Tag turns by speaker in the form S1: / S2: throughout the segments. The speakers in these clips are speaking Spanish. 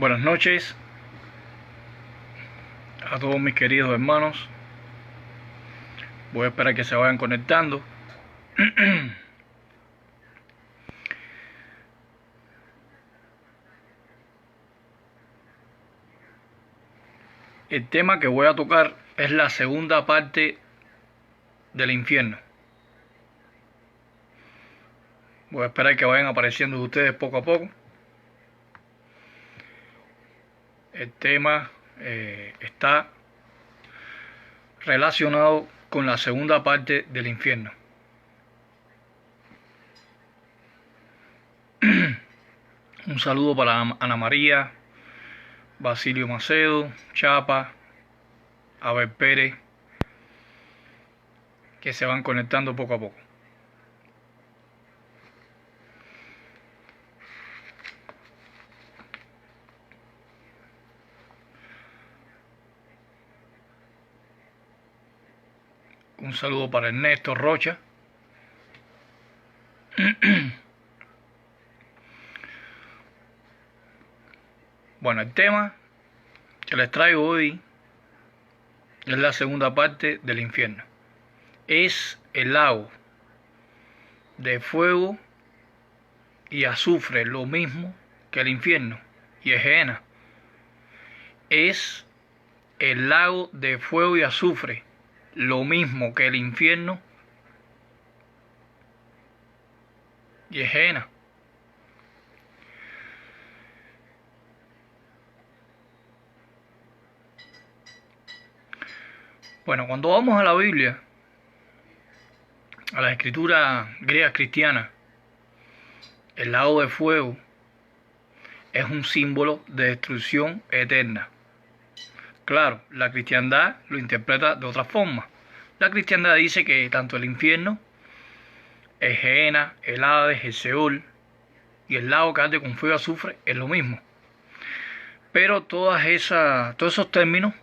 S1: Buenas noches a todos mis queridos hermanos. Voy a esperar que se vayan conectando. El tema que voy a tocar es la segunda parte del infierno. Voy a esperar que vayan apareciendo ustedes poco a poco. El tema está relacionado con la segunda parte del infierno. Un saludo para Ana María, Basilio Macedo, Chapa, Abel Pérez, que se van conectando poco a poco. Un saludo para Ernesto Rocha. Bueno, el tema que les traigo hoy es la segunda parte del infierno. Es el lago de fuego y azufre, lo mismo que el infierno, y es Gehenna. Es el lago de fuego y azufre, lo mismo que el infierno, y es Gehenna. Bueno, cuando vamos a la Biblia, a la escritura griega cristiana, el lago de fuego es un símbolo de destrucción eterna. Claro, la cristiandad lo interpreta de otra forma. La cristiandad dice que tanto el infierno, el Gehenna, el Hades, el Seol y el lago que arde con fuego y azufre es lo mismo. Pero todos esos términos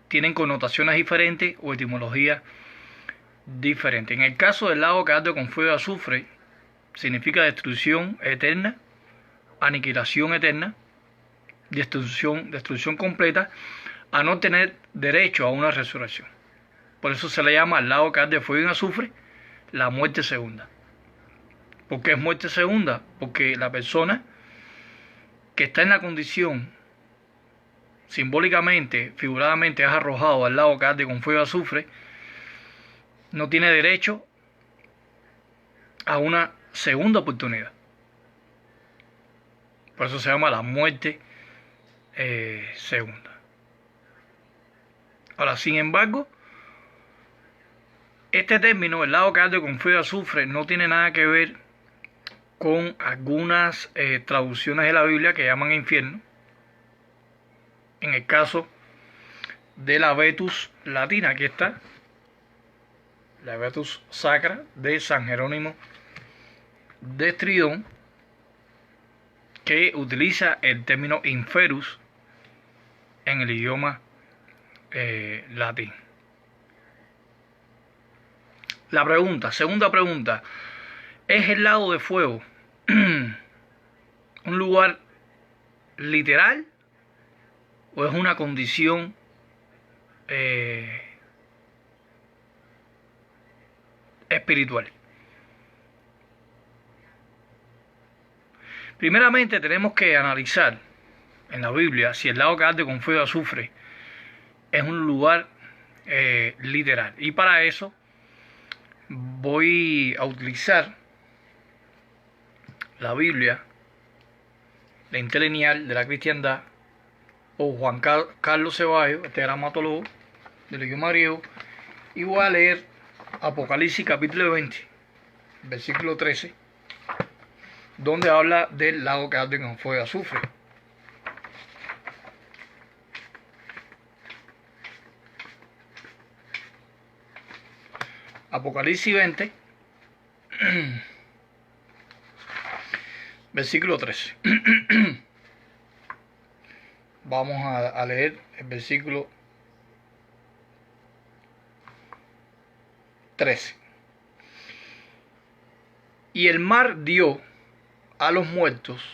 S1: tienen connotaciones diferentes o etimologías diferentes. En el caso del lago que arde con fuego y azufre, significa destrucción eterna, aniquilación eterna, destrucción completa, a no tener derecho a una resurrección. Por eso se le llama al lago que arde fuego y azufre la muerte segunda. ¿Por qué es muerte segunda? Porque la persona que está en la condición simbólicamente, figuradamente, es arrojado al lago que arde con fuego y azufre, no tiene derecho a una segunda oportunidad. Por eso se llama la muerte segunda. Ahora, sin embargo, este término, el lago que arde con fuego y azufre, no tiene nada que ver con algunas traducciones de la Biblia que llaman infierno. En el caso de la Vetus latina, aquí está, la Vetus sacra de San Jerónimo de Estridón, que utiliza el término inferus en el idioma latín. La pregunta, segunda pregunta, ¿es el lago de fuego un lugar literal o es una condición espiritual? Primeramente tenemos que analizar en la Biblia si el lago que arde con fuego y azufre es un lugar literal. Y para eso voy a utilizar la Biblia, la interlineal de la cristiandad, o Juan Carlos Ceballos, este gramatólogo del idioma griego, y voy a leer Apocalipsis capítulo 20, versículo 13, donde habla del lago que arde con fuego y azufre. Apocalipsis 20, versículo 13. Vamos a leer el versículo 13. Y el mar dio a los muertos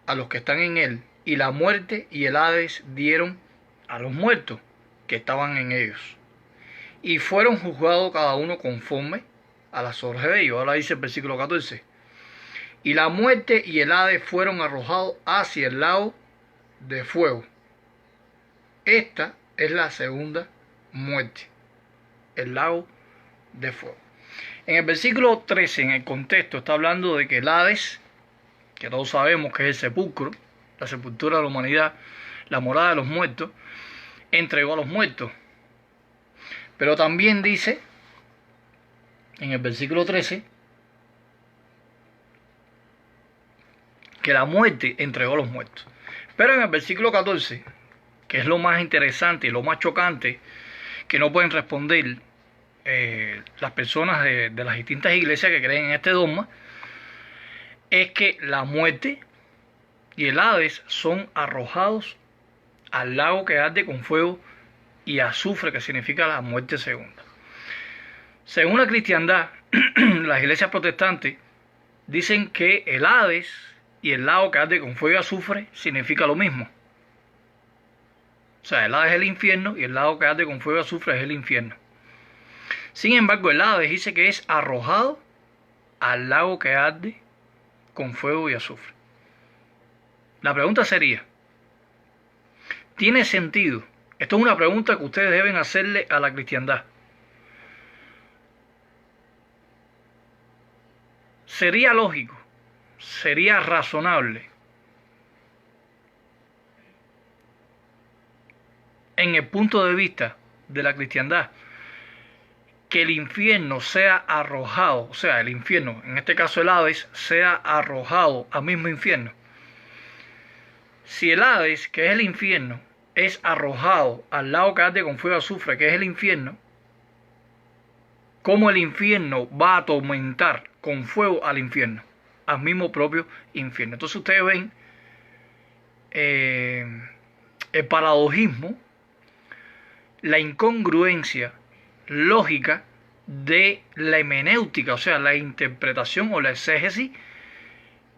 S1: a los que están en él, y la muerte y el Hades dieron a los muertos que estaban en ellos. Y fueron juzgados cada uno conforme a las obras de ellos. Ahora dice el versículo 14. Y la muerte y el Hades fueron arrojados hacia el lago de fuego. Esta es la segunda muerte, el lago de fuego. En el versículo 13, en el contexto, está hablando de que el Hades, que todos sabemos que es el sepulcro, la sepultura de la humanidad, la morada de los muertos, entregó a los muertos. Pero también dice, en el versículo 13, que la muerte entregó a los muertos. Pero en el versículo 14, que es lo más interesante y lo más chocante, que no pueden responder las personas de las distintas iglesias que creen en este dogma, es que la muerte y el Hades son arrojados al lago que arde con fuego y azufre, que significa la muerte segunda. Según la cristiandad, las iglesias protestantes dicen que el Hades y el lago que arde con fuego y azufre significa lo mismo. O sea, el Hades es el infierno y el lago que arde con fuego y azufre es el infierno. Sin embargo, el Hades dice que es arrojado al lago que arde con fuego y azufre. La pregunta sería, ¿tiene sentido? Esto es una pregunta que ustedes deben hacerle a la cristiandad. ¿Sería lógico? ¿Sería razonable en el punto de vista de la cristiandad que el infierno sea arrojado, o sea, el infierno, en este caso el Hades, sea arrojado al mismo infierno? Si el Hades, que es el infierno, es arrojado al lago que arde con fuego y azufre, que es el infierno, ¿cómo el infierno va a atormentar con fuego al infierno? Al mismo propio infierno. Entonces ustedes ven el paradojismo, la incongruencia lógica de la hermenéutica, o sea, la interpretación o la exégesis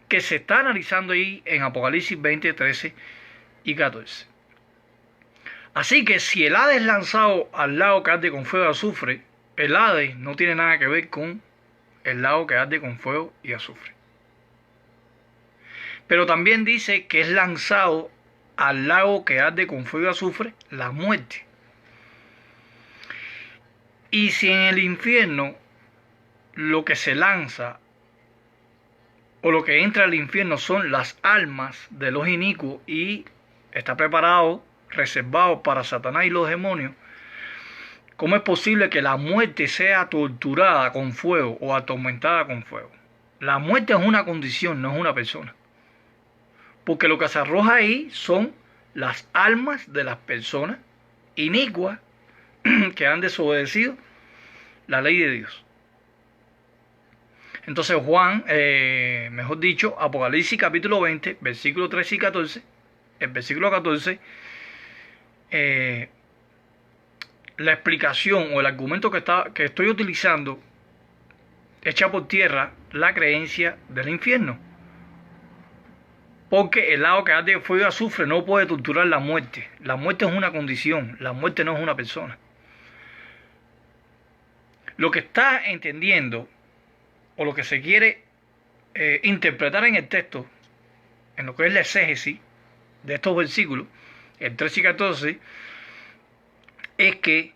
S1: que se está analizando ahí en Apocalipsis 20, 13 y 14. Así que si el Hades es lanzado al lago que arde con fuego y azufre, el Hades no tiene nada que ver con el lago que arde con fuego y azufre. Pero también dice que es lanzado al lago que arde con fuego y azufre la muerte. Y si en el infierno lo que se lanza o lo que entra al infierno son las almas de los inicuos y está preparado, reservado para Satanás y los demonios, ¿cómo es posible que la muerte sea torturada con fuego o atormentada con fuego? La muerte es una condición, no es una persona. Porque lo que se arroja ahí son las almas de las personas inicuas que han desobedecido la ley de Dios. Entonces Juan, mejor dicho, Apocalipsis capítulo 20, versículos 13 y 14, el versículo 14, la explicación o el argumento que estoy utilizando echa por tierra la creencia del infierno. Porque el lago que arde de fuego y azufre no puede torturar la muerte. La muerte es una condición, la muerte no es una persona. Lo que está entendiendo o lo que se quiere interpretar en el texto, en lo que es la exégesis de estos versículos, el 13 y 14, es que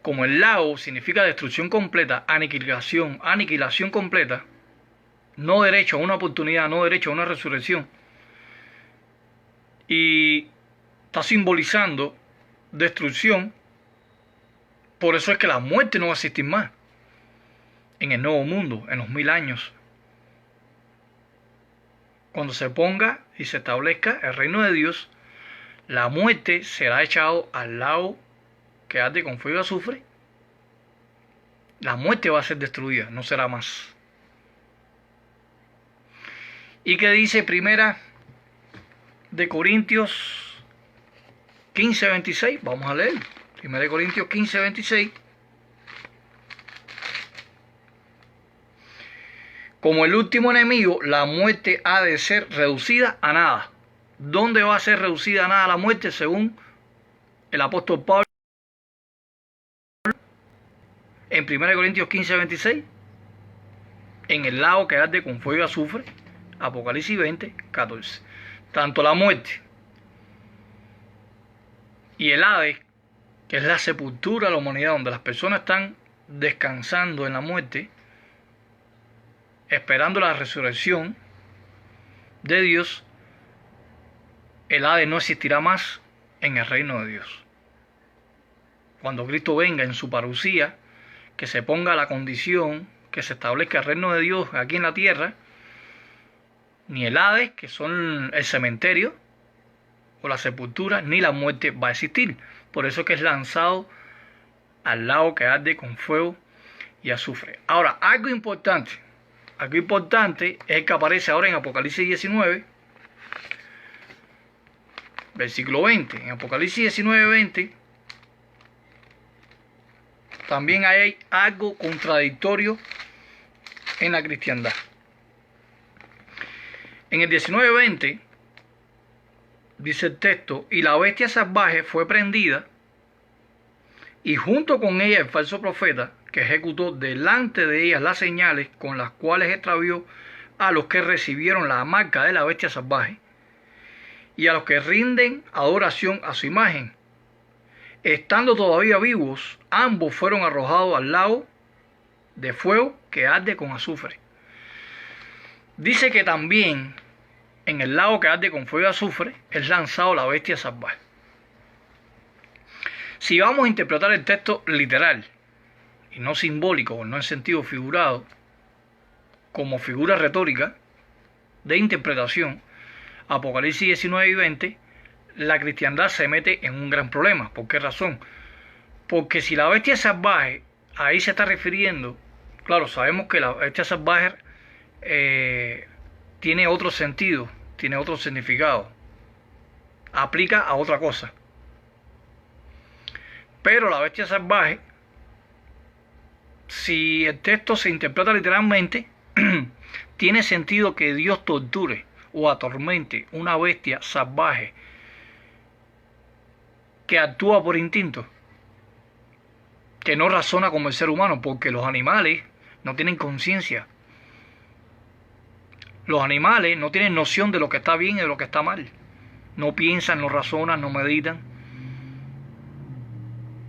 S1: como el lago significa destrucción completa, aniquilación completa, no derecho a una oportunidad, no derecho a una resurrección, y está simbolizando destrucción, por eso es que la muerte no va a existir más en el nuevo mundo, en los 1000 años. Cuando se ponga y se establezca el reino de Dios, la muerte será echado al lago que arde con fuego y azufre. La muerte va a ser destruida, no será más. ¿Y qué dice Primera de Corintios 15:26? Vamos a leer. Primera de Corintios 15:26. como el último enemigo, la muerte ha de ser reducida a nada. ¿Dónde va a ser reducida a nada la muerte según el apóstol Pablo en 1 Corintios 15:26? En el lago que arde con fuego y azufre, Apocalipsis 20:14. Tanto la muerte y el Hades, que es la sepultura de la humanidad, donde las personas están descansando en la muerte, esperando la resurrección de Dios, el Hades no existirá más en el reino de Dios. Cuando Cristo venga en su parucía, que se ponga la condición, que se establezca el reino de Dios aquí en la tierra, ni el Hades, que son el cementerio o la sepultura, ni la muerte va a existir. Por eso es que es lanzado al lago que arde con fuego y azufre. Ahora, algo importante es el que aparece ahora en Apocalipsis 19, versículo 20. En Apocalipsis 19:20 también hay algo contradictorio en la cristiandad. En el 19:20 dice el texto: y la bestia salvaje fue prendida, y junto con ella el falso profeta, que ejecutó delante de ellas las señales con las cuales extravió a los que recibieron la marca de la bestia salvaje y a los que rinden adoración a su imagen. Estando todavía vivos, ambos fueron arrojados al lago de fuego que arde con azufre. Dice que también en el lago que arde con fuego y azufre es lanzado la bestia salvaje. Si vamos a interpretar el texto literal y no simbólico, o no en sentido figurado, como figura retórica de interpretación, Apocalipsis 19 y 20, la cristiandad se mete en un gran problema. ¿Por qué razón? Porque si la bestia salvaje, ahí se está refiriendo, claro, sabemos que la bestia salvaje tiene otro sentido, tiene otro significado, aplica a otra cosa. Pero la bestia salvaje, si el texto se interpreta literalmente, tiene sentido que Dios torture o atormente una bestia salvaje que actúa por instinto, que no razona como el ser humano, porque los animales no tienen conciencia. Los animales no tienen noción de lo que está bien y de lo que está mal. No piensan, no razonan, no meditan.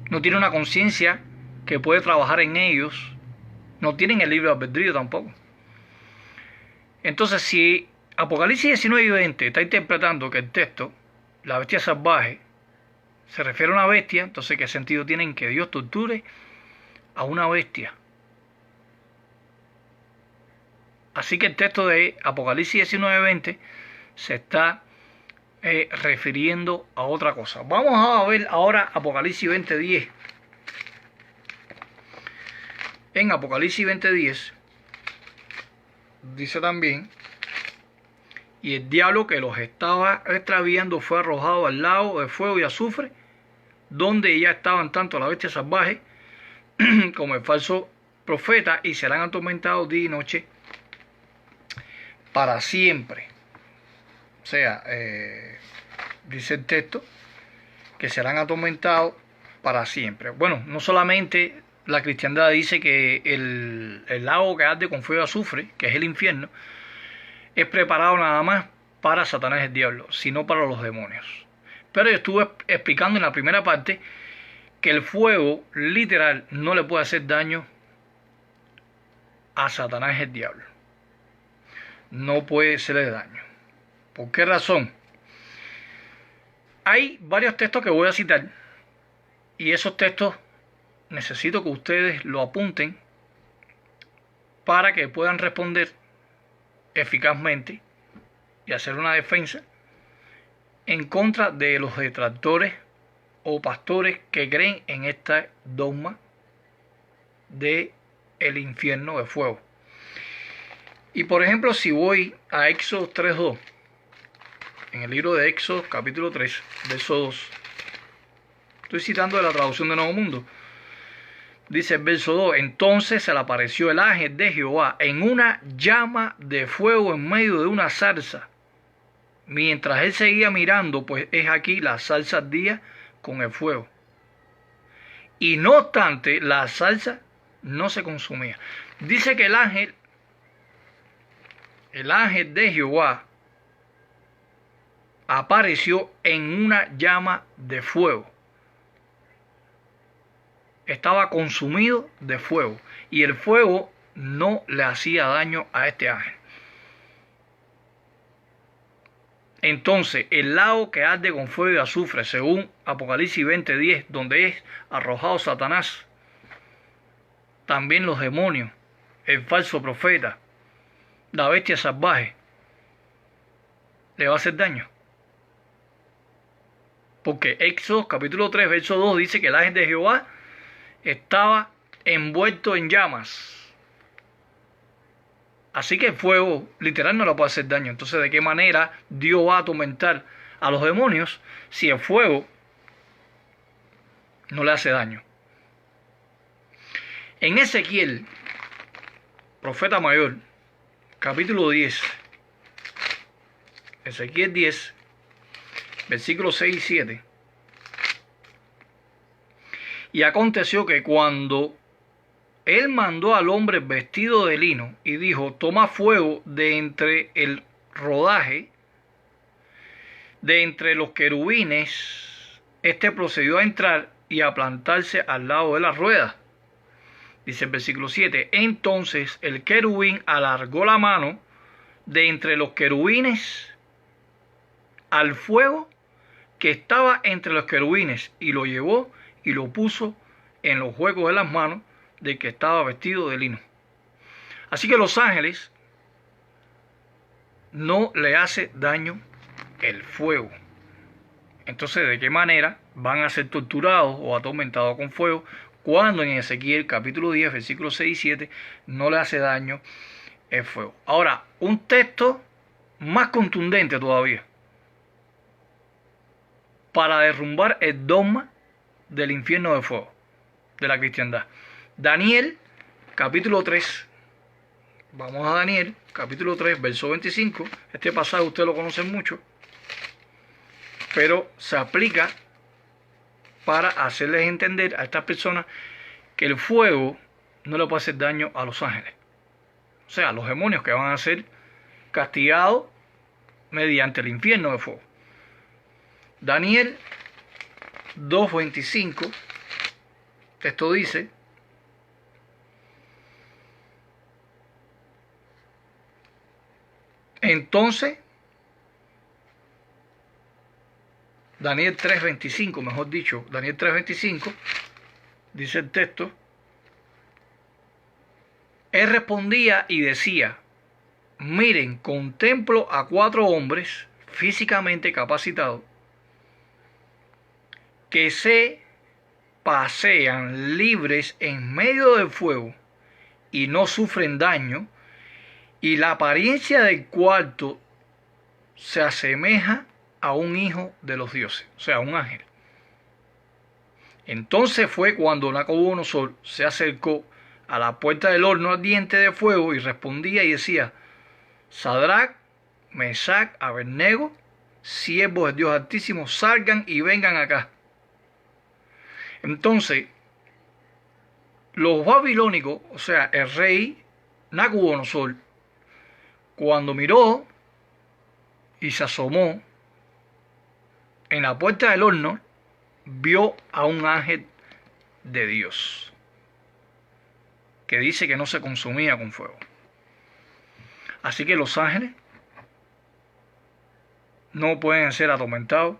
S1: No tienen una conciencia que puede trabajar en ellos. No tienen el libre albedrío tampoco. Entonces, si Apocalipsis 19 y 20 está interpretando que el texto, la bestia salvaje, se refiere a una bestia, entonces ¿qué sentido tiene en que Dios torture a una bestia? Así que el texto de Apocalipsis 19:20 se está refiriendo a otra cosa. Vamos a ver ahora Apocalipsis 20:10. En Apocalipsis 20:10 dice también: y el diablo que los estaba extraviando fue arrojado al lago de fuego y azufre, donde ya estaban tanto la bestia salvaje como el falso profeta, y serán atormentados día y noche para siempre. O sea, dice el texto que serán atormentados para siempre. Bueno, no solamente la cristiandad dice que el lago que arde con fuego y azufre, que es el infierno, es preparado nada más para Satanás y el diablo, sino para los demonios. Pero yo estuve explicando en la primera parte que el fuego literal no le puede hacer daño a Satanás y el diablo. No puede hacerle daño. ¿Por qué razón? Hay varios textos que voy a citar, y esos textos necesito que ustedes lo apunten para que puedan responder eficazmente y hacer una defensa en contra de los detractores o pastores que creen en este dogma de el infierno de fuego. Y por ejemplo, si voy a Éxodo 3:2, en el libro de Éxodo capítulo 3, verso 2, estoy citando de la traducción de Nuevo Mundo, Dice el verso 2, entonces se le apareció el ángel de Jehová en una llama de fuego en medio de una zarza. Mientras él seguía mirando, pues es aquí la zarza ardía con el fuego. Y no obstante, la zarza no se consumía. Dice que el ángel de Jehová apareció en una llama de fuego. Estaba consumido de fuego y el fuego no le hacía daño a este ángel. Entonces el lago que arde con fuego y azufre, según Apocalipsis 20:10, donde es arrojado Satanás, también los demonios, el falso profeta, la bestia salvaje, le va a hacer daño. Porque Éxodo capítulo 3 verso 2 dice que el ángel de Jehová estaba envuelto en llamas. Así que el fuego literal no le puede hacer daño. Entonces, ¿de qué manera Dios va a atormentar a los demonios si el fuego no le hace daño? En Ezequiel, profeta mayor, capítulo 10, Ezequiel 10, versículos 6 y 7. Y aconteció que cuando él mandó al hombre vestido de lino y dijo, toma fuego de entre el rodaje, de entre los querubines, este procedió a entrar y a plantarse al lado de la rueda. Dice el versículo 7, entonces el querubín alargó la mano de entre los querubines al fuego que estaba entre los querubines y lo llevó y lo puso en los huecos de las manos del que estaba vestido de lino. Así que los ángeles no le hace daño el fuego. Entonces, ¿de qué manera van a ser torturados o atormentados con fuego cuando en Ezequiel capítulo 10, versículos 6 y 7 no le hace daño el fuego? Ahora, un texto más contundente todavía para derrumbar el dogma del infierno de fuego de la cristiandad. Daniel capítulo 3. Vamos a Daniel capítulo 3 verso 25. Este pasaje ustedes lo conocen mucho, pero se aplica para hacerles entender a estas personas que el fuego no le puede hacer daño a los ángeles, o sea, a los demonios que van a ser castigados mediante el infierno de fuego. Daniel 2:25, esto dice: entonces, Daniel 3:25, mejor dicho, Daniel 3:25, dice el texto, él respondía y decía, miren, contemplo a 4 hombres físicamente capacitados que se pasean libres en medio del fuego y no sufren daño, y la apariencia del cuarto se asemeja a un hijo de los dioses, o sea, a un ángel. Entonces fue cuando Nabucodonosor se acercó a la puerta del horno ardiente de fuego y respondía y decía, Sadrach, Mesach, Abednego, siervos del Dios Altísimo, salgan y vengan acá. Entonces, los babilónicos, o sea, el rey Nabucodonosor, cuando miró y se asomó en la puerta del horno, vio a un ángel de Dios que dice que no se consumía con fuego. Así que los ángeles no pueden ser atormentados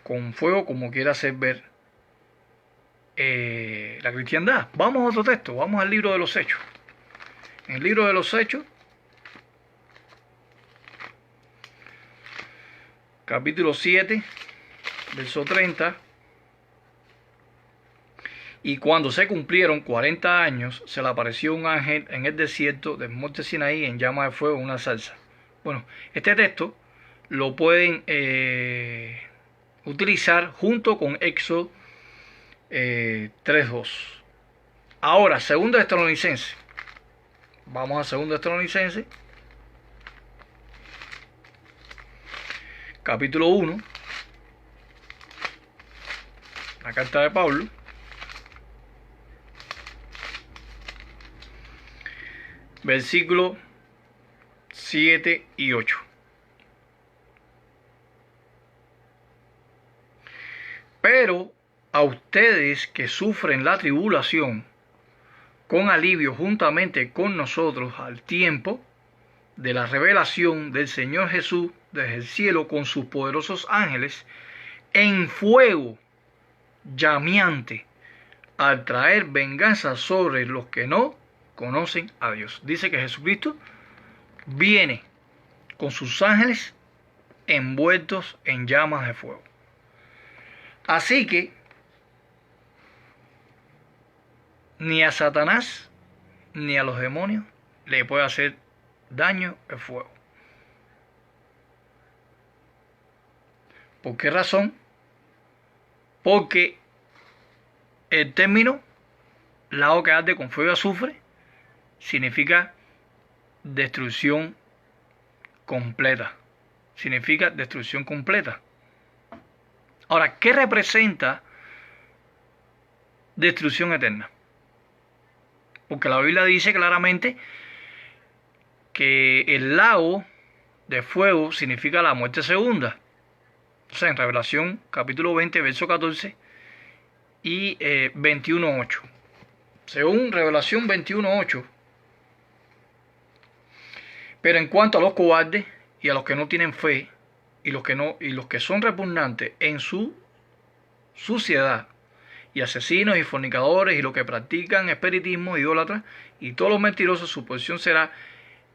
S1: con fuego como quiera hacer ver la cristiandad. Vamos a otro texto, vamos al libro de los Hechos. En el libro de los Hechos, capítulo 7, verso 30. Y cuando se cumplieron 40 años, se le apareció un ángel en el desierto del monte Sinaí en llama de fuego en una zarza. Bueno, este texto lo pueden utilizar junto con Éxodo 3:2. Ahora, 2 de Tesalonicenses. Vamos a 2 de Tesalonicenses. Capítulo 1. La carta de Pablo. Versículos 7 y 8. Pero a ustedes que sufren la tribulación con alivio juntamente con nosotros al tiempo de la revelación del Señor Jesús desde el cielo con sus poderosos ángeles en fuego llameante al traer venganza sobre los que no conocen a Dios. Dice que Jesucristo viene con sus ángeles envueltos en llamas de fuego. Así que ni a Satanás ni a los demonios le puede hacer daño el fuego. ¿Por qué razón? Porque el término lago que arde con fuego y azufre significa destrucción completa. Significa destrucción completa. Ahora, ¿qué representa destrucción eterna? Porque la Biblia dice claramente que el lago de fuego significa la muerte segunda. O sea, en Revelación capítulo 20, verso 14 y 21.8. Según Revelación 21.8. Pero en cuanto a los cobardes y a los que no tienen fe y los que son repugnantes en su suciedad, y asesinos y fornicadores y los que practican espiritismo, idólatras y todos los mentirosos, su posición será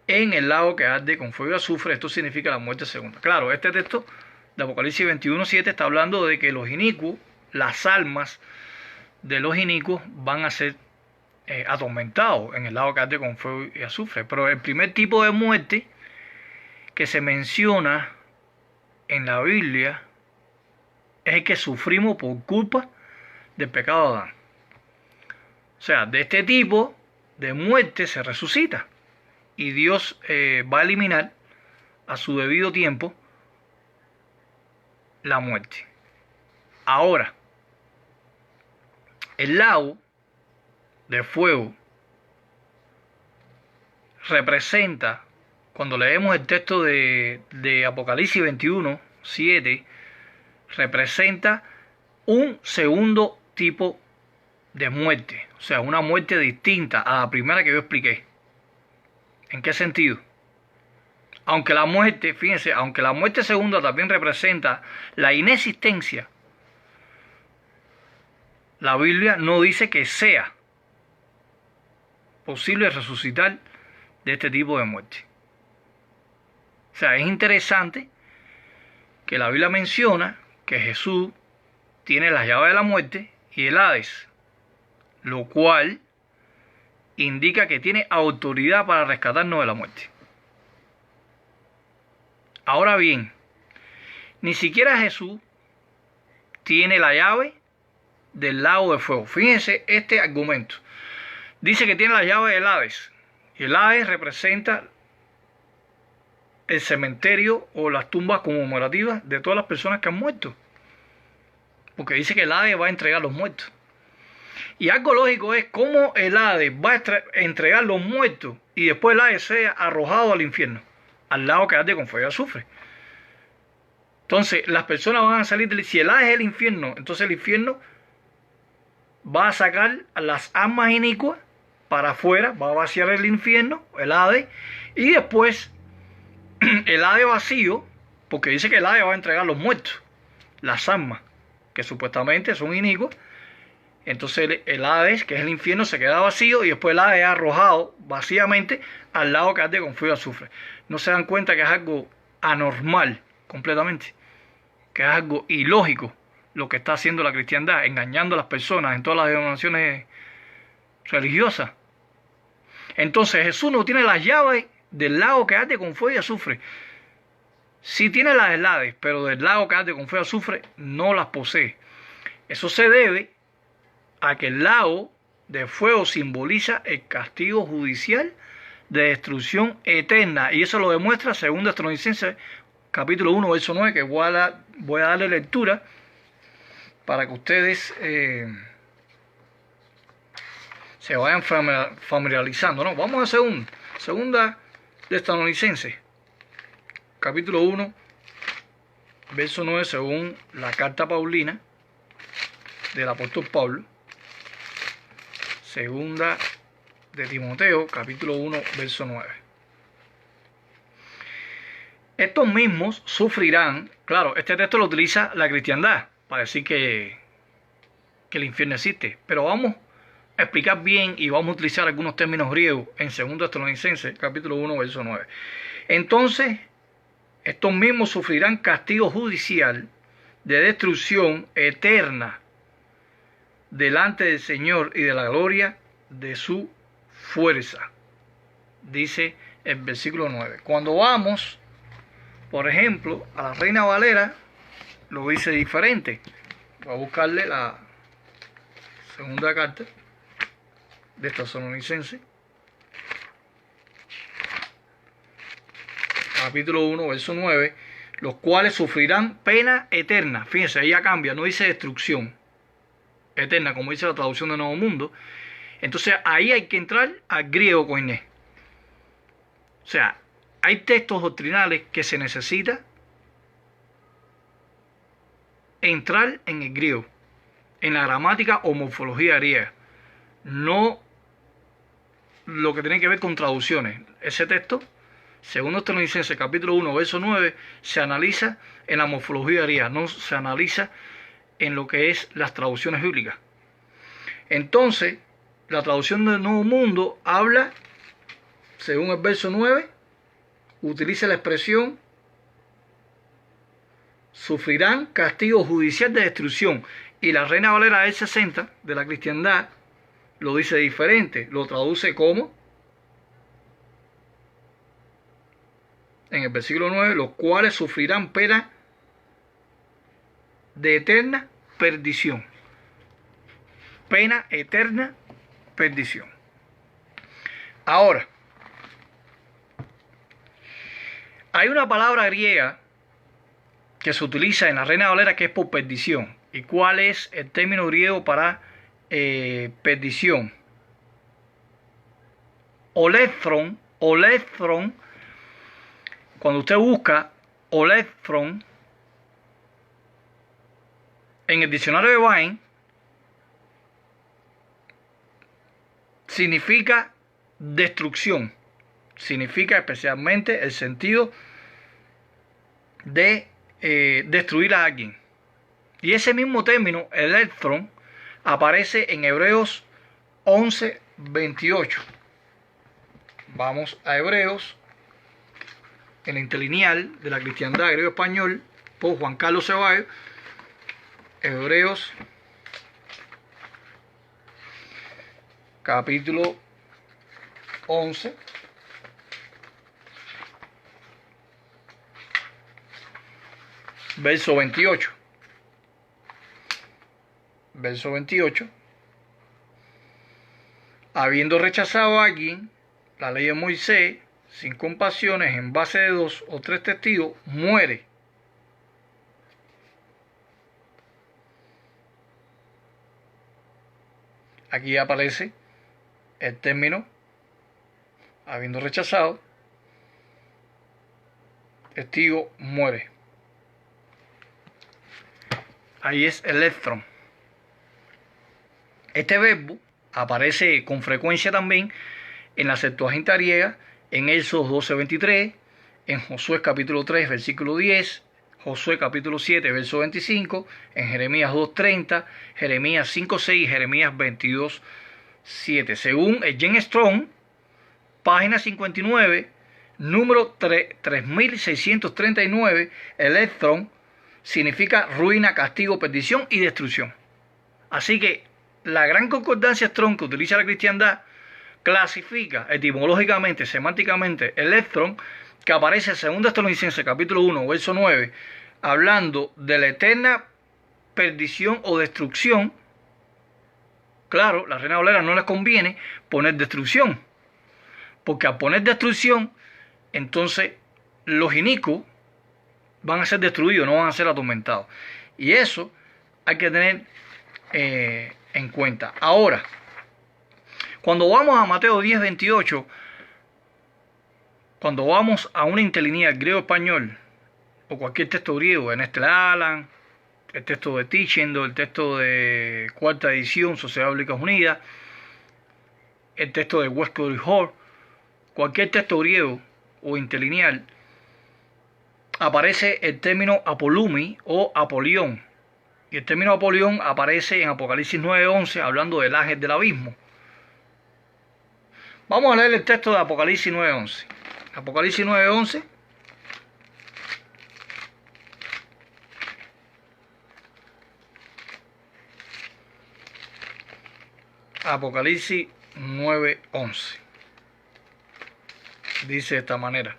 S1: en el lago que arde con fuego y azufre. Esto significa la muerte segunda. Claro, este texto de Apocalipsis 21.7 está hablando de que los inicuos, las almas de los inicuos van a ser atormentados en el lago que arde con fuego y azufre. Pero el primer tipo de muerte que se menciona en la Biblia es el que sufrimos por culpa del pecado de Adán. O sea, de este tipo de muerte se resucita y Dios va a eliminar a su debido tiempo la muerte. Ahora, el lago de fuego representa, cuando leemos el texto de Apocalipsis 21.7, representa un segundo tipo de muerte, o sea, una muerte distinta a la primera que yo expliqué. ¿En qué sentido? Aunque la muerte, fíjense, aunque la muerte segunda también representa la inexistencia, la Biblia no dice que sea posible resucitar de este tipo de muerte. O sea, es interesante que la Biblia menciona que Jesús tiene las llaves de la muerte y el Hades, lo cual indica que tiene autoridad para rescatarnos de la muerte. Ahora bien, ni siquiera Jesús tiene la llave del lago de fuego. Fíjense este argumento. Dice que tiene la llave del Hades. Y el Hades representa el cementerio o las tumbas conmemorativas de todas las personas que han muerto. Porque dice que el Hades va a entregar los muertos. Y algo lógico es cómo el Hades va a entregar los muertos y después el Hades sea arrojado al infierno, al lago que arde con fuego y azufre. Entonces las personas van a salir, si el Hades es el infierno, entonces el infierno va a sacar a las almas inicuas para afuera, va a vaciar el infierno, el Hades, y después el Hades vacío, porque dice que el Hades va a entregar los muertos, las almas que supuestamente son inicuas. Entonces el Hades, que es el infierno, se queda vacío y después el Hades es arrojado vacíamente al lago que arde con fuego y azufre. No se dan cuenta que es algo anormal completamente, que es algo ilógico lo que está haciendo la cristiandad, engañando a las personas en todas las denominaciones religiosas. Entonces Jesús no tiene las llaves del lago que arde con fuego y azufre. Sí tiene las del Hades, pero del lago que arde con fuego y azufre no las posee. Eso se debe a que el lago de fuego simboliza el castigo judicial de destrucción eterna. Y eso lo demuestra 2 Tesalonicenses capítulo 1, verso 9, que voy a darle lectura para que ustedes se vayan familiarizando, ¿no? Vamos a 2 Tesalonicenses capítulo 1, verso 9, según la carta paulina del apóstol Pablo. Segunda de Timoteo, capítulo 1, verso 9. Estos mismos sufrirán, claro, este texto lo utiliza la cristiandad para decir que el infierno existe, pero vamos a explicar bien y vamos a utilizar algunos términos griegos en 2 Tesalonicenses, capítulo 1, verso 9. Entonces, estos mismos sufrirán castigo judicial de destrucción eterna delante del Señor y de la gloria de su fuerza. Dice el versículo 9. Cuando vamos, por ejemplo, a la Reina Valera, lo dice diferente. Voy a buscarle la segunda carta de Tesalonicenses, capítulo 1, verso 9, los cuales sufrirán pena eterna. Fíjense, ella cambia, no dice destrucción eterna, como dice la traducción de Nuevo Mundo. Entonces ahí hay que entrar al griego koiné. O sea, hay textos doctrinales que se necesita entrar en el griego, en la gramática o morfología griega, no lo que tiene que ver con traducciones. Ese texto, 2 Tesalonicenses capítulo 1, verso 9, se analiza en la morfología griega, no se analiza en lo que es las traducciones bíblicas. Entonces, la traducción del Nuevo Mundo habla, según el verso 9, utiliza la expresión sufrirán castigo judicial de destrucción. Y la Reina Valera del 60 de la cristiandad lo dice diferente, lo traduce como, en el versículo 9, los cuales sufrirán pena de eterna perdición. Pena eterna perdición. Ahora, hay una palabra griega que se utiliza en la Reina Valera que es por perdición. ¿Y cuál es el término griego para perdición? Olethron. Olethron. Cuando usted busca olethron en el diccionario de Vine, significa destrucción. Significa especialmente el sentido de destruir a alguien. Y ese mismo término, electron, aparece en Hebreos 11:28. Vamos a Hebreos, en el interlineal de la cristiandad griego-español, por Juan Carlos Ceballos. Hebreos, capítulo 11. Verso 28. Verso 28. Habiendo rechazado a alguien la ley de Moisés, sin compasiones, en base de 2 o 3 testigos, muere. Aquí aparece el término habiendo rechazado, testigo muere. Ahí es electron. Este verbo aparece con frecuencia también en la Septuaginta griega, en Éxodo 12:23, en Josué capítulo 3, versículo 10, Josué capítulo 7, verso 25, en Jeremías 2:30, Jeremías 5:6, Jeremías 22:7. Según el Jen Strong, página 59, número 3639, electron significa ruina, castigo, perdición y destrucción. Así que la gran concordancia Strong que utiliza la cristiandad clasifica etimológicamente, semánticamente, electron, que aparece en 2 Tesalonicenses capítulo 1, verso 9, hablando de la eterna perdición o destrucción claro, la Reina Valera no les conviene poner destrucción, porque al poner destrucción, entonces los inicuos van a ser destruidos, no van a ser atormentados. Y eso hay que tener en cuenta. Ahora, cuando vamos a Mateo 10:28, cuando vamos a una interlineal griego-español, o cualquier texto griego, en este Alan, el texto de Tichendo, el texto de cuarta edición, Sociedad Bíblica Unida, el texto de Westcott Hall, cualquier texto griego o interlineal, aparece el término apolumi o apolión. Y el término apolión aparece en Apocalipsis 9:11, hablando del ángel del abismo. Vamos a leer el texto de Apocalipsis 9:11. Apocalipsis 9:11. Apocalipsis 9:11. Dice de esta manera: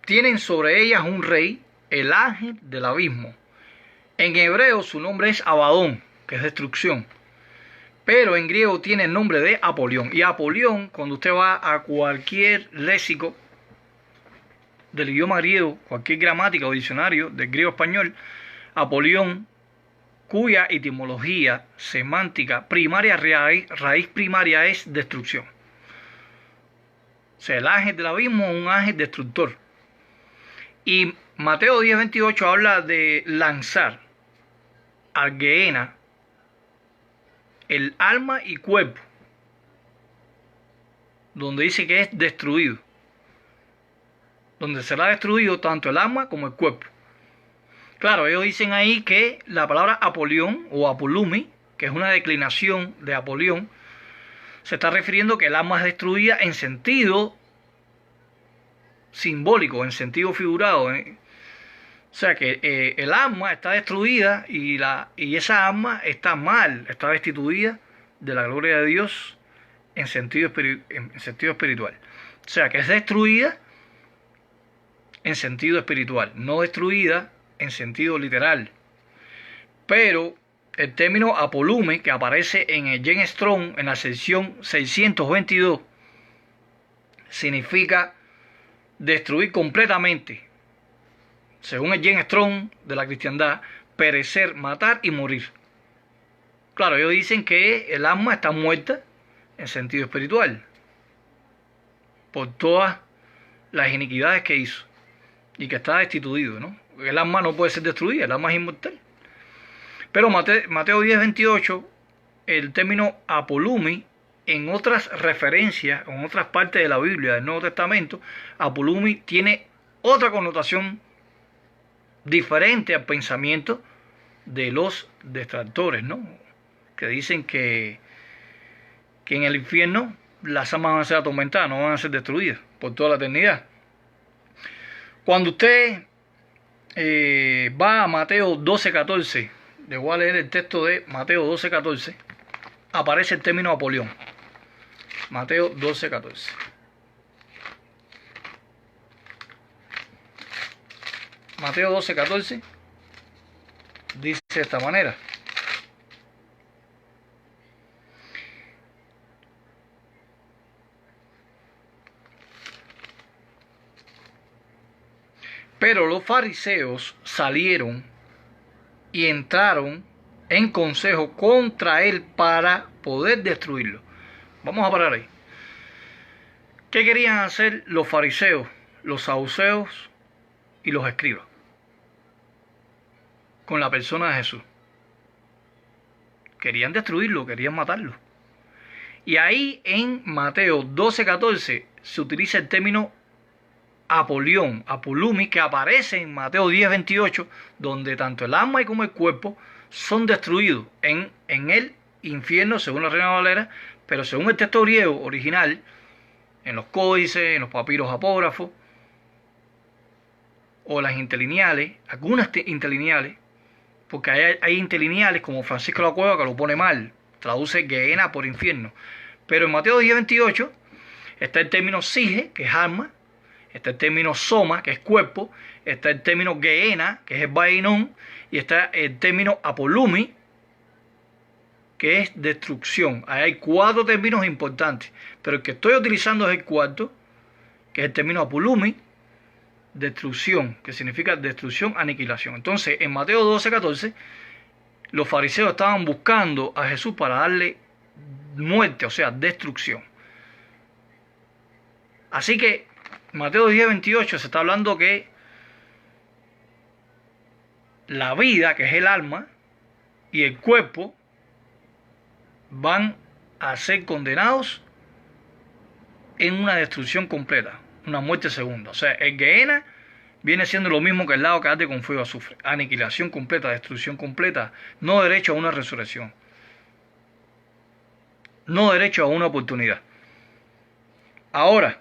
S1: tienen sobre ellas un rey, el ángel del abismo. En hebreo su nombre es Abadón, que es destrucción. Pero en griego tiene el nombre de Apolión. Y Apolión, cuando usted va a cualquier léxico del idioma griego, cualquier gramática o diccionario del griego español, Apolión, cuya etimología semántica primaria, raíz primaria es destrucción. O sea, el ángel del abismo es un ángel destructor. Y Mateo 10:28 habla de lanzar al Gehenna el alma y cuerpo, donde dice que es destruido, donde será destruido tanto el alma como el cuerpo. Claro, ellos dicen ahí que la palabra Apolión o Apolumi, que es una declinación de Apolión, se está refiriendo que el alma es destruida en sentido simbólico, en sentido figurado. O sea que el alma está destruida y esa alma está mal, está destituida de la gloria de Dios en sentido espiritual. O sea que es destruida en sentido espiritual, no destruida en sentido literal. Pero el término apolume, que aparece en el Gen Strong en la sección 622, significa destruir completamente, según el Gen Strong de la cristiandad, perecer, matar y morir. Claro, ellos dicen que el alma está muerta en sentido espiritual por todas las iniquidades que hizo y que está destituido, ¿no? El alma no puede ser destruida, el alma es inmortal. Pero Mateo 10:28, el término apolumi, en otras referencias, en otras partes de la Biblia del Nuevo Testamento, apolumi tiene otra connotación diferente al pensamiento de los detractores, ¿no? Que dicen que en el infierno las almas van a ser atormentadas, no van a ser destruidas por toda la eternidad. Cuando usted va a Mateo 12:14, le voy a leer el texto de Mateo 12:14, aparece el término apolión. Mateo 12:14. Mateo 12:14 dice de esta manera: pero los fariseos salieron y entraron en consejo contra él para poder destruirlo. Vamos a parar ahí. ¿Qué querían hacer los fariseos, los saduceos y los escribas con la persona de Jesús? Querían destruirlo, querían matarlo. Y ahí en Mateo 12:14 se utiliza el término apolión, apolumi, que aparece en Mateo 10:28, donde tanto el alma como el cuerpo son destruidos en el infierno, según la Reina Valera, pero según el texto griego original, en los códices, en los papiros apógrafos, o las interlineales, algunas interlineales, porque hay interlineales como Francisco de la Cueva que lo pone mal, traduce Gehenna por infierno. Pero en Mateo 10:28 está el término sige, que es alma, está el término soma, que es cuerpo, está el término geena, que es el vainón, y está el término apolumi, que es destrucción. Ahí hay 4 términos importantes, pero el que estoy utilizando es el cuarto, que es el término apolumi, destrucción, que significa destrucción, aniquilación. Entonces, en Mateo 12:14, los fariseos estaban buscando a Jesús para darle muerte, o sea, destrucción. Así que Mateo 10:28 se está hablando que la vida, que es el alma, y el cuerpo van a ser condenados en una destrucción completa, una muerte segunda. O sea, el Gehenna viene siendo lo mismo que el lago que arde con fuego y azufre. Aniquilación completa, destrucción completa, no derecho a una resurrección, no derecho a una oportunidad. Ahora,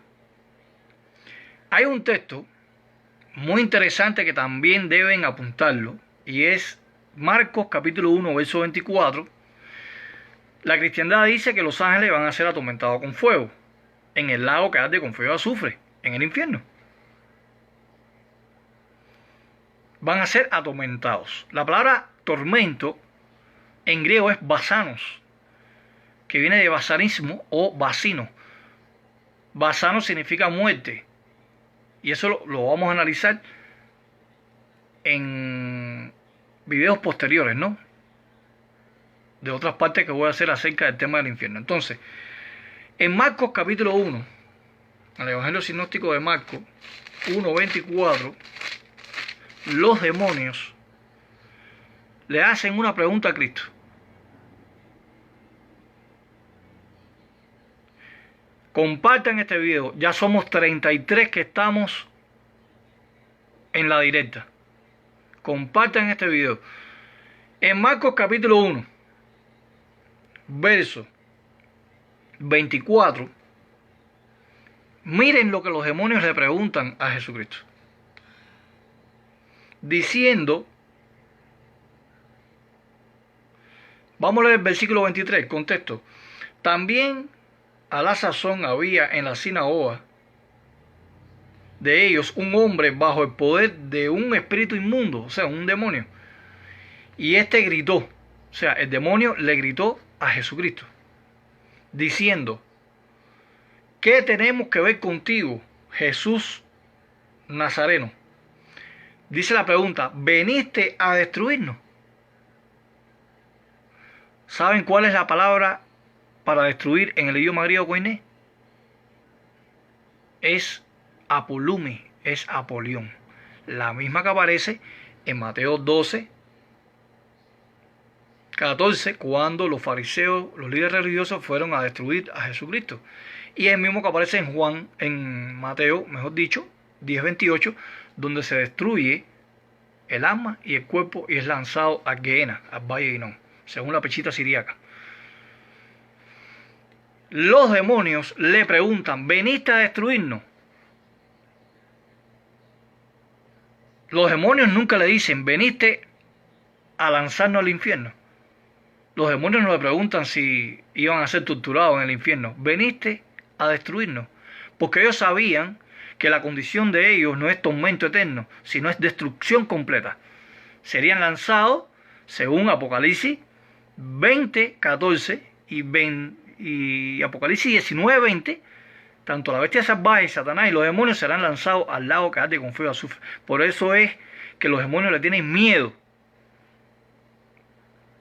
S1: hay un texto muy interesante que también deben apuntarlo, y es Marcos capítulo 1, verso 24. La cristiandad dice que los ángeles van a ser atormentados con fuego en el lago que arde con fuego y azufre, en el infierno. Van a ser atormentados. La palabra tormento en griego es basanos, que viene de basanismo o basino. Basano significa muerte, y eso lo vamos a analizar en videos posteriores, ¿no? De otras partes que voy a hacer acerca del tema del infierno. Entonces, en Marcos capítulo 1, el Evangelio sinóptico de Marcos 1:24, los demonios le hacen una pregunta a Cristo. Compartan este video. Ya somos 33 que estamos en la directa. Compartan este video. En Marcos capítulo 1, verso 24, miren lo que los demonios le preguntan a Jesucristo. Diciendo, vamos a leer el versículo 23, el contexto. También a la sazón había en la sinagoga de ellos un hombre bajo el poder de un espíritu inmundo, o sea, un demonio. Y este gritó, o sea, el demonio le gritó a Jesucristo, diciendo, ¿qué tenemos que ver contigo, Jesús Nazareno? Dice la pregunta, ¿veniste a destruirnos? ¿Saben cuál es la palabra para destruir en el idioma griego koiné? Es apolumi, es apolión. La misma que aparece en Mateo 12:14, cuando los fariseos, los líderes religiosos, fueron a destruir a Jesucristo. Y el mismo que aparece en Juan, en Mateo, mejor dicho, 10:28, donde se destruye el alma y el cuerpo y es lanzado a Gehenna, al valle de Hinnom, según la pechita siríaca. Los demonios le preguntan, ¿veniste a destruirnos? Los demonios nunca le dicen, ¿veniste a lanzarnos al infierno? Los demonios no le preguntan si iban a ser torturados en el infierno. ¿Veniste a destruirnos? Porque ellos sabían que la condición de ellos no es tormento eterno, sino es destrucción completa. Serían lanzados, según Apocalipsis 20:14 y Apocalipsis 19:20, tanto la bestia salvaje, Satanás y los demonios serán lanzados al lago que arde con fuego y azufre. Por eso es que los demonios le tienen miedo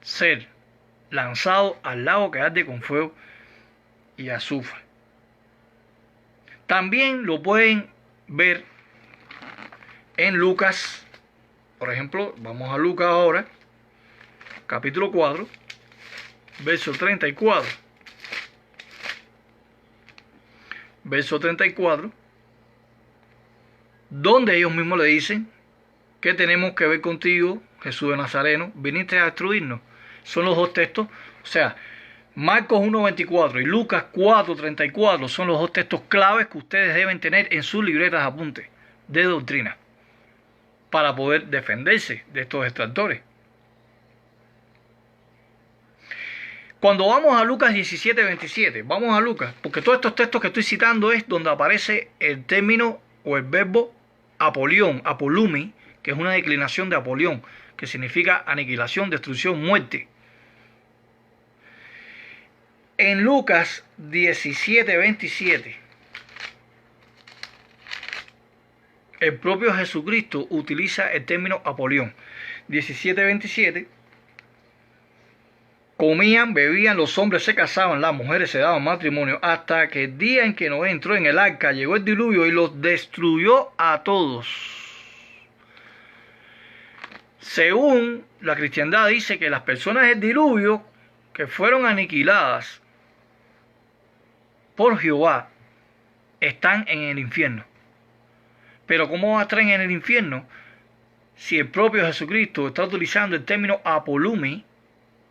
S1: ser lanzados al lago que arde con fuego y azufre. También lo pueden ver en Lucas, por ejemplo, vamos a Lucas ahora, capítulo 4, verso 34. Verso 34, donde ellos mismos le dicen, ¿qué tenemos que ver contigo, Jesús de Nazareno? ¿Viniste a destruirnos? Son los dos textos, o sea, Marcos 1:24 y Lucas 4:34 son los dos textos claves que ustedes deben tener en sus libretas de apuntes de doctrina para poder defenderse de estos extractores. Cuando vamos a Lucas 17:27, vamos a Lucas, porque todos estos textos que estoy citando es donde aparece el término o el verbo apolión, apolumi, que es una declinación de Apolión, que significa aniquilación, destrucción, muerte. En Lucas 17:27, el propio Jesucristo utiliza el término apolión. 17:27, comían, bebían, los hombres se casaban, las mujeres se daban matrimonio, hasta que el día en que Noé entró en el arca, llegó el diluvio y los destruyó a todos. Según la cristiandad dice que las personas del diluvio que fueron aniquiladas por Jehová están en el infierno. Pero ¿cómo va a estar en el infierno si el propio Jesucristo está utilizando el término apolumi,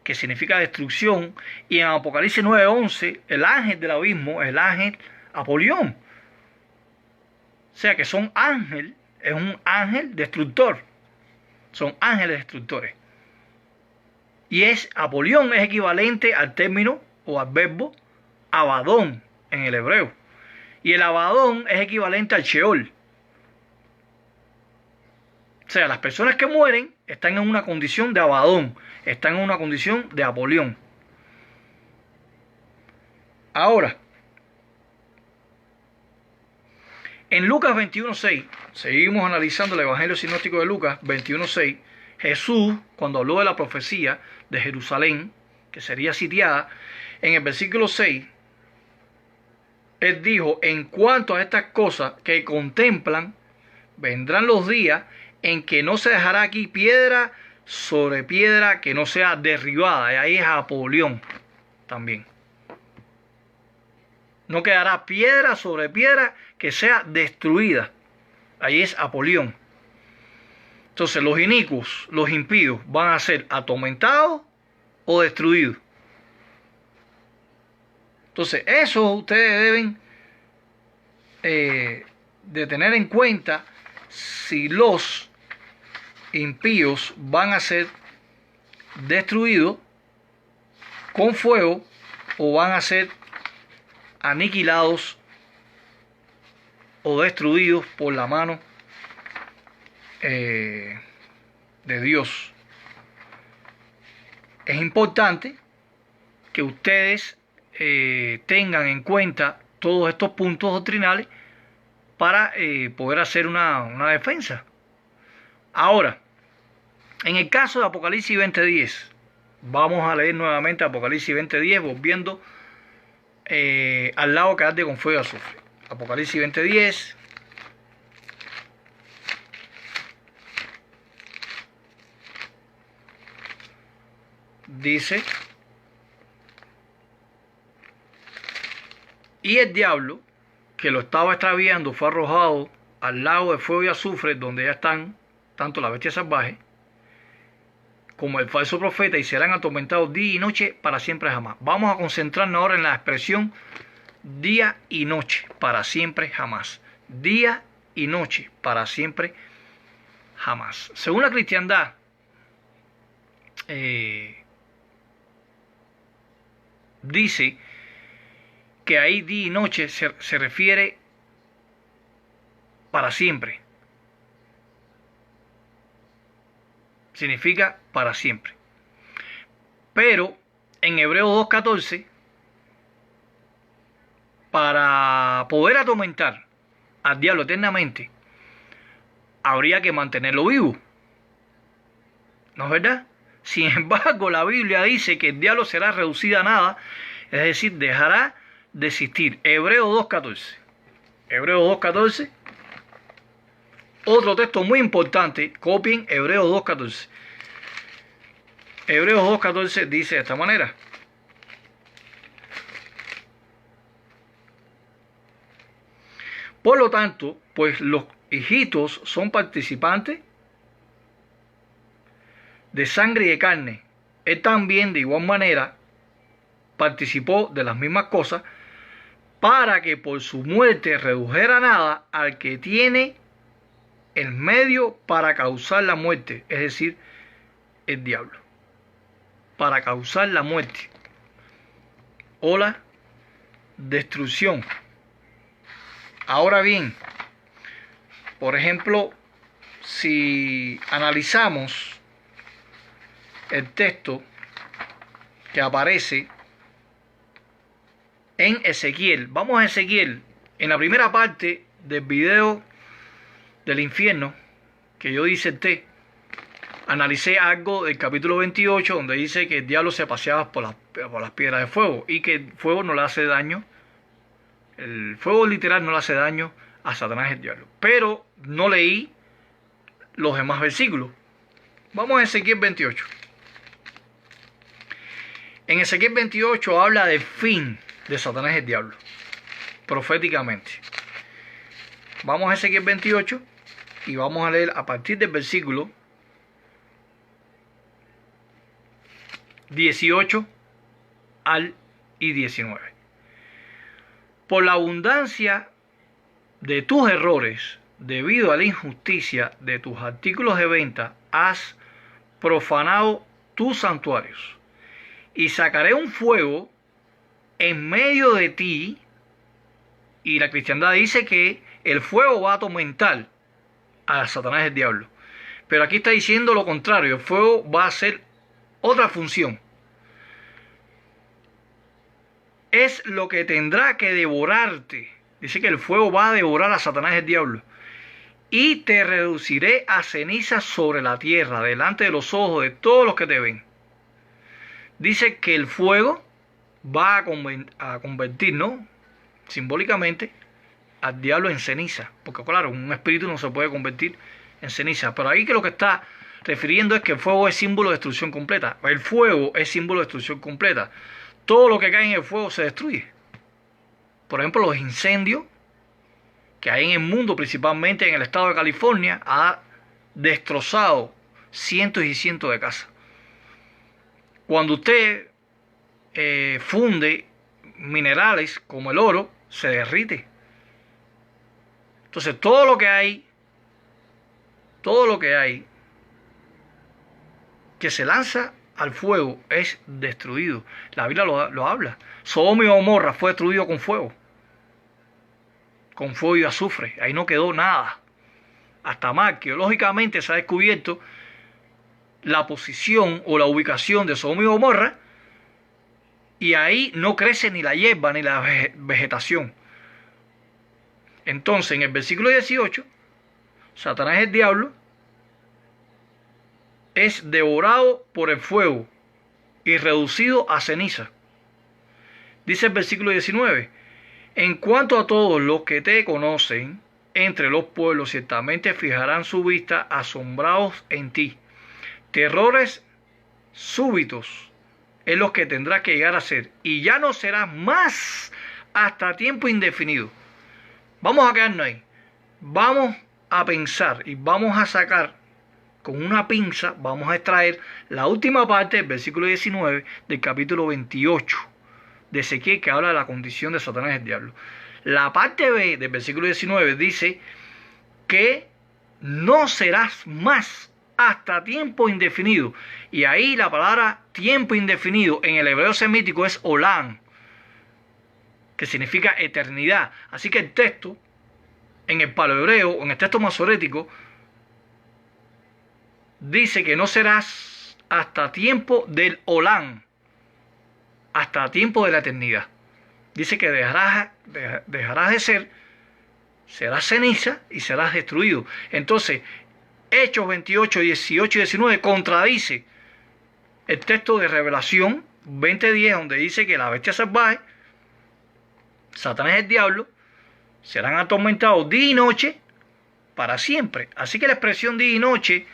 S1: que significa destrucción, y en Apocalipsis 9:11 el ángel del abismo es el ángel Apolión? O sea que son ángel, es un ángel destructor. Son ángeles destructores. Y Apolión es equivalente al término o al verbo Abadón en el hebreo. Y el Abadón es equivalente al Sheol. O sea, las personas que mueren están en una condición de Abadón, están en una condición de Apolión. Ahora, en Lucas 21:6, seguimos analizando el Evangelio sinóptico de Lucas 21:6, Jesús, cuando habló de la profecía de Jerusalén, que sería sitiada, en el versículo 6, Él dijo, en cuanto a estas cosas que contemplan, vendrán los días en que no se dejará aquí piedra sobre piedra que no sea derribada. Y ahí es Apolión también. No quedará piedra sobre piedra que sea destruida. Ahí es Apolión. Entonces los inicuos, los impíos, van a ser atormentados o destruidos. Entonces eso ustedes deben de tener en cuenta si los impíos van a ser destruidos con fuego o van a ser aniquilados o destruidos por la mano de Dios. Es importante que ustedes tengan en cuenta todos estos puntos doctrinales para poder hacer una defensa. Ahora, en el caso de Apocalipsis 20:10, vamos a leer nuevamente Apocalipsis 20:10, volviendo al lago que arde con fuego y azufre. Apocalipsis 20:10. Dice, y el diablo que lo estaba extraviando fue arrojado al lago de fuego y azufre, donde ya están tanto la bestia salvaje como el falso profeta, y serán atormentados día y noche para siempre jamás. Vamos a concentrarnos ahora en la expresión día y noche para siempre jamás. Día y noche para siempre jamás. Según la cristiandad, dice que ahí día y noche se refiere para siempre. Significa para siempre. Pero en Hebreos 2:14, para poder atormentar al diablo eternamente, habría que mantenerlo vivo. ¿No es verdad? Sin embargo, la Biblia dice que el diablo será reducido a nada, es decir, dejará de existir. Hebreos 2:14. Hebreos 2:14. Otro texto muy importante, copien Hebreos 2:14. Hebreos 2:14 dice de esta manera. Por lo tanto, pues los hijitos son participantes de sangre y de carne. Él también de igual manera participó de las mismas cosas, para que por su muerte redujera a nada al que tiene el medio para causar la muerte, es decir, el diablo, para causar la muerte o la destrucción. Ahora bien, por ejemplo, si analizamos el texto que aparece en Ezequiel, vamos a Ezequiel, en la primera parte del video del infierno que yo diserté, analicé algo del capítulo 28 donde dice que el diablo se paseaba por las piedras de fuego y que el fuego no le hace daño, el fuego literal no le hace daño a Satanás el diablo. Pero no leí los demás versículos. Vamos a Ezequiel 28. En Ezequiel 28 habla del fin de Satanás el diablo, proféticamente. Vamos a Ezequiel 28 y vamos a leer a partir del versículo 18 al y 19. Por la abundancia de tus errores, debido a la injusticia de tus artículos de venta, has profanado tus santuarios. Y sacaré un fuego en medio de ti. Y la cristiandad dice que el fuego va a atormentar a Satanás el diablo. Pero aquí está diciendo lo contrario. El fuego va a hacer otra función. Es lo que tendrá que devorarte. Dice que el fuego va a devorar a Satanás el diablo. Y te reduciré a cenizas sobre la tierra, delante de los ojos de todos los que te ven. Dice que el fuego va a convertir, ¿no?, simbólicamente, al diablo en ceniza. Porque claro, un espíritu no se puede convertir en ceniza. Pero ahí que lo que está refiriendo es que el fuego es símbolo de destrucción completa. El fuego es símbolo de destrucción completa. Todo lo que cae en el fuego se destruye. Por ejemplo, los incendios que hay en el mundo, principalmente en el estado de California, ha destrozado cientos y cientos de casas. Cuando usted funde minerales como el oro, se derrite. Entonces todo lo que hay que se lanza al fuego es destruido. La Biblia lo habla. Sodoma y Gomorra fue destruido con fuego y azufre. Ahí no quedó nada. Hasta más arqueológicamente se ha descubierto la posición o la ubicación de Sodoma y Gomorra, y ahí no crece ni la hierba ni la vegetación. Entonces, en el versículo 18, Satanás el diablo es devorado por el fuego y reducido a ceniza. Dice el versículo 19: en cuanto a todos los que te conocen entre los pueblos, ciertamente fijarán su vista asombrados en ti. Terrores súbitos es lo que tendrás que llegar a ser, y ya no serás más hasta tiempo indefinido. Vamos a quedarnos ahí. Vamos a pensar y vamos a sacar con una pinza, vamos a extraer la última parte del versículo 19 del capítulo 28 de Ezequiel, que habla de la condición de Satanás y el diablo. La parte B del versículo 19 dice que no serás más hasta tiempo indefinido. Y ahí la palabra tiempo indefinido en el hebreo semítico es olam, que significa eternidad. Así que el texto en el paleohebreo o en el texto masorético dice que no serás hasta tiempo del olam, hasta tiempo de la eternidad. Dice que dejarás de ser, serás ceniza y serás destruido. Entonces, Hechos 28, 18 y 19 contradice el texto de Revelación 20:10, donde dice que la bestia salvaje, Satanás y el diablo, serán atormentados día y noche para siempre. Así que la expresión día y noche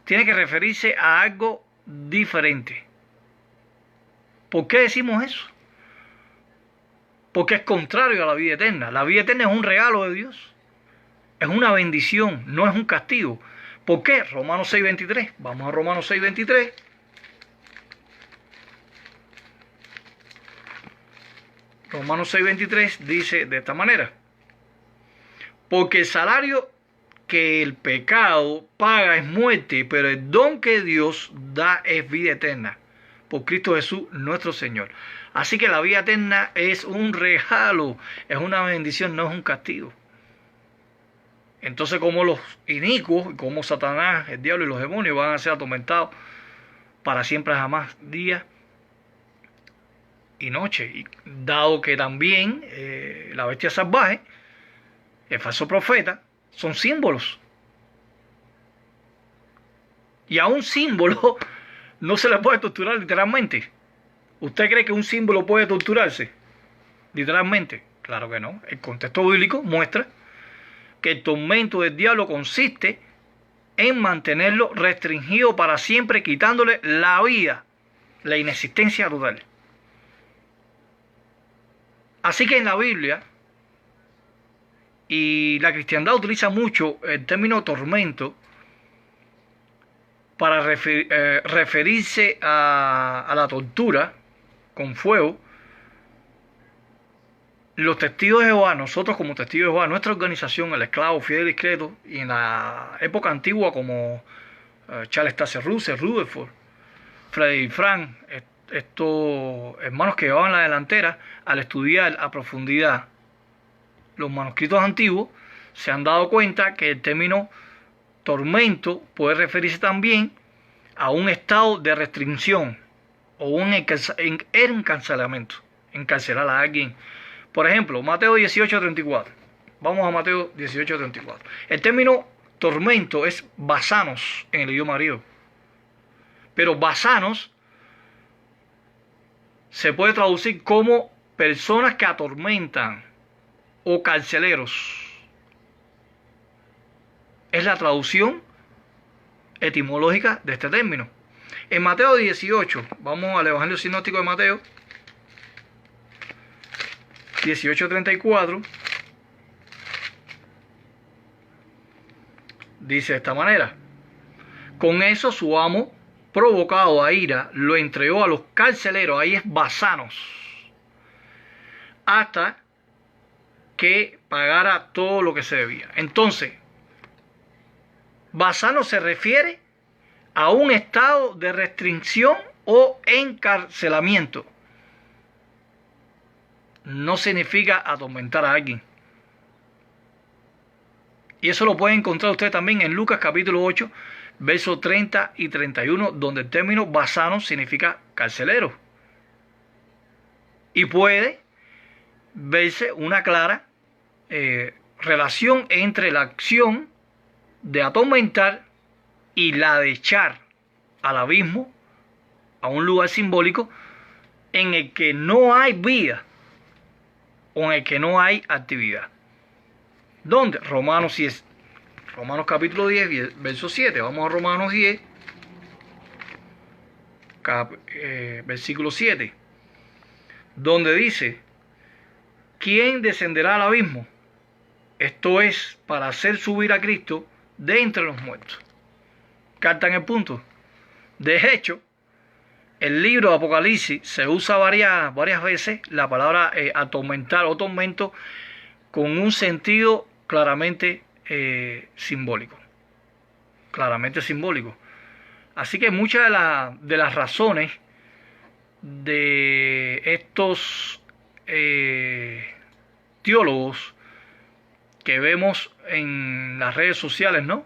S1: tiene que referirse a algo diferente. ¿Por qué decimos eso? Porque es contrario a la vida eterna. La vida eterna es un regalo de Dios. Es una bendición, no es un castigo. ¿Por qué? Romanos 6:23. Vamos a Romanos 6:23. Romanos 6:23 dice de esta manera: porque el salario que el pecado paga es muerte, pero el don que Dios da es vida eterna, por Cristo Jesús nuestro Señor. Así que la vida eterna es un regalo, es una bendición, no es un castigo. Entonces, como los inicuos, como Satanás, el diablo y los demonios van a ser atormentados para siempre jamás, día y noche. Y dado que también la bestia salvaje, el falso profeta, son símbolos. Y a un símbolo no se le puede torturar literalmente. ¿Usted cree que un símbolo puede torturarse literalmente? Claro que no. El contexto bíblico muestra que el tormento del diablo consiste en mantenerlo restringido para siempre, quitándole la vida, la inexistencia total. Así que en la Biblia y la cristiandad utiliza mucho el término tormento para referirse a la tortura con fuego. Los testigos de Jehová, nosotros como testigos de Jehová, nuestra organización, el Esclavo Fiel y Discreto, y en la época antigua como Charles Taze Russell, Rutherford, Freddy Frank, estos hermanos que llevaban la delantera, al estudiar a profundidad los manuscritos antiguos, se han dado cuenta que el término tormento puede referirse también a un estado de restricción o un encarcelamiento, encarcelar a alguien. Por ejemplo, Mateo 18:34. Vamos a Mateo 18:34. El término tormento es basanos en el idioma griego. Pero basanos se puede traducir como personas que atormentan o carceleros. Es la traducción etimológica de este término. En Mateo 18, vamos al Evangelio Sinóptico de Mateo 18:34, dice de esta manera: con eso su amo, provocado a ira, lo entregó a los carceleros, ahí es basanos, hasta que pagara todo lo que se debía. Entonces, basano se refiere a un estado de restricción o encarcelamiento. No significa atormentar a alguien. Y eso lo puede encontrar usted también en Lucas capítulo 8, versos 30 y 31, donde el término basano significa carcelero. Y puede verse una clara relación entre la acción de atormentar y la de echar al abismo, a un lugar simbólico en el que no hay vida o en el que no hay actividad. ¿Dónde? Romanos capítulo 10, verso 7. Vamos a Romanos 10, versículo 7, donde dice: ¿quién descenderá al abismo? Esto es, para hacer subir a Cristo de entre los muertos. Captan el punto. De hecho, el libro de Apocalipsis se usa varias veces la palabra atormentar o tormento con un sentido claramente simbólico. Claramente simbólico. Así que muchas de las razones de estos teólogos que vemos en las redes sociales, ¿no?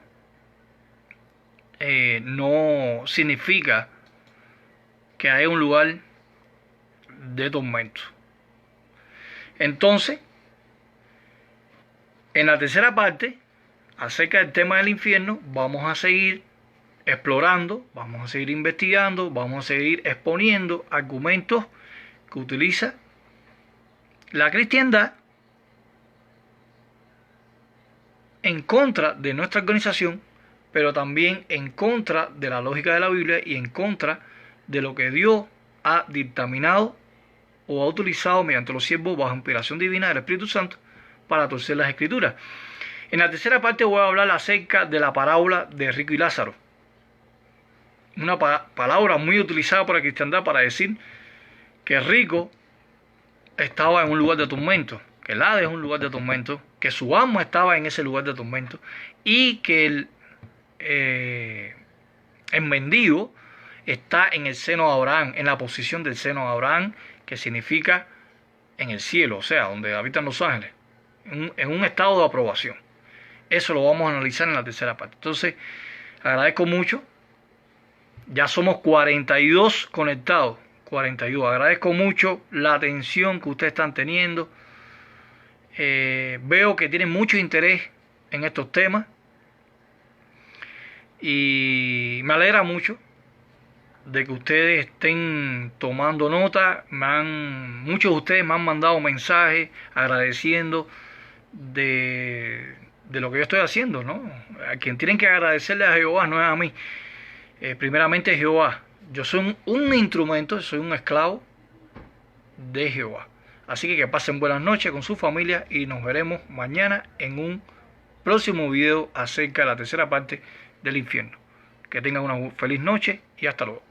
S1: No significa que haya un lugar de tormento. Entonces, en la tercera parte, acerca del tema del infierno, vamos a seguir explorando, vamos a seguir investigando, vamos a seguir exponiendo argumentos que utiliza la cristiandad en contra de nuestra organización, pero también en contra de la lógica de la Biblia y en contra de lo que Dios ha dictaminado o ha utilizado mediante los siervos bajo inspiración divina del Espíritu Santo para torcer las Escrituras. En la tercera parte voy a hablar acerca de la parábola de Rico y Lázaro. Una palabra muy utilizada por la cristiandad para decir que Rico estaba en un lugar de tormento, que el Hades es un lugar de tormento, que su amo estaba en ese lugar de tormento y que el mendigo está en el seno de Abraham, en la posición del seno de Abraham, que significa en el cielo, o sea, donde habitan los ángeles, en un estado de aprobación. Eso lo vamos a analizar en la tercera parte. Entonces, agradezco mucho. Ya somos 42 conectados. 42. Agradezco mucho la atención que ustedes están teniendo. Veo que tienen mucho interés en estos temas. Y me alegra mucho de que ustedes estén tomando nota. Muchos de ustedes me han mandado mensajes agradeciendo de lo que yo estoy haciendo, ¿no? A quien tienen que agradecerle a Jehová, no es a mí. Primeramente Jehová. Yo soy un instrumento, soy un esclavo de Jehová. Así que pasen buenas noches con su familia y nos veremos mañana en un próximo video acerca de la tercera parte del infierno. Que tengan una feliz noche y hasta luego.